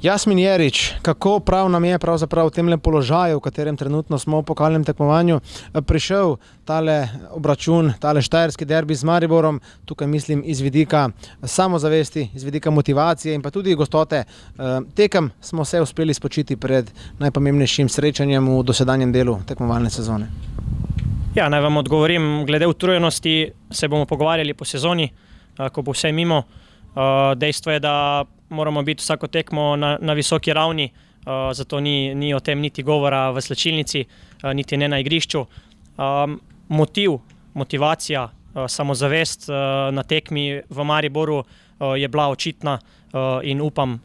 Jasmin Jerič, kako prav nam je pravzaprav v temle položaju, v katerem trenutno smo v pokalnem tekmovanju, prišel tale obračun, tale štajerski derbi z Mariborom, tukaj mislim iz vidika samozavesti, iz vidika motivacije in pa tudi gostote tekem smo se uspeli spočiti pred najpomembnejšim srečanjem v dosedanjem delu tekmovalne sezone. Ja, naj vam odgovorim, glede utrujenosti se bomo pogovarjali po sezoni, ko bo vse mimo. Dejstvo je, da moramo biti vsako tekmo na visoki ravni, zato ni o tem niti govora v slačilnici, niti ne na igrišču. Motivacija, samozavest na tekmi v Mariboru je bila očitna in upam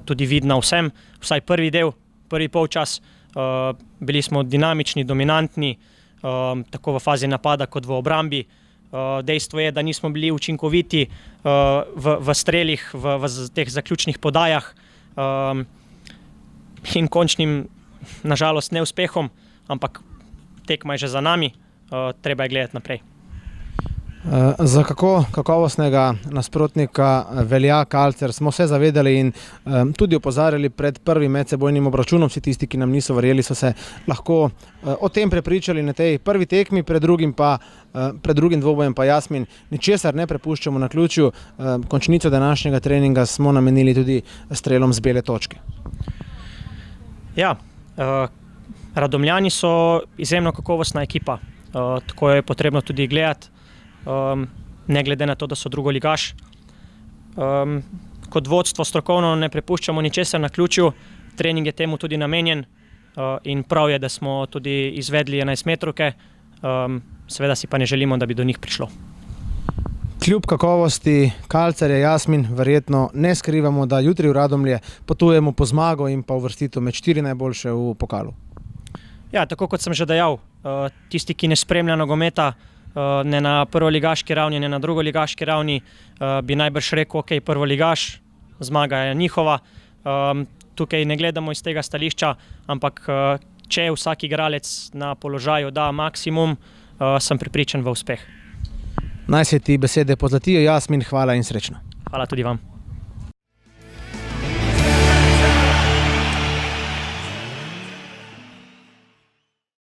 tudi vidna vsem. Vsaj prvi del, prvi polčas, bili smo dinamični, dominantni, tako v fazi napada kot v obrambi. Dejstvo je, da nismo bili učinkoviti v strelih, v teh zaključnih podajah in končnim, nažalost, neuspehom, ampak tekma je že za nami, treba je gledati naprej. Za kako kakovostnega nasprotnika velja Kalcer, smo se zavedali in tudi opozarjali pred prvim medsebojnim obračunom. Vsi tisti, ki nam niso verjeli, so se lahko o tem prepričali na tej prvi tekmi, pred drugim dvobojem pa Jasmin. Ničesar ne prepuščamo naključju. Končnico današnjega treninga smo namenili tudi strelom z bele točke. Ja, Radomljani so izjemno kakovostna ekipa, tako je potrebno tudi gledati. Ne glede na to, da so drugoligaš. Kot vodstvo strokovno ne prepuščamo ničesar naključju, trening je temu tudi namenjen in prav je, da smo tudi izvedli 11-metrovke, seveda si pa ne želimo, da bi do njih prišlo. Kljub kakovosti Kalcerja, Jasmin, verjetno ne skrivamo, da jutri v Radomlje potujemo po zmago in pa uvrstitev med 4 najboljše v pokalu. Ja, tako kot sem že dejal, tisti, ki ne spremlja nogometa, ne na prvoligaški ravni, ne na drugoligaški ravni, bi najbrž rekel, ok, prvoligaš, zmaga je njihova. Tukaj ne gledamo iz tega stališča, ampak če vsak igralec na položaju da maksimum, sem prepričan v uspeh. Naj se ti besede pozlatijo, Jasmin, hvala in srečno. Hvala tudi vam.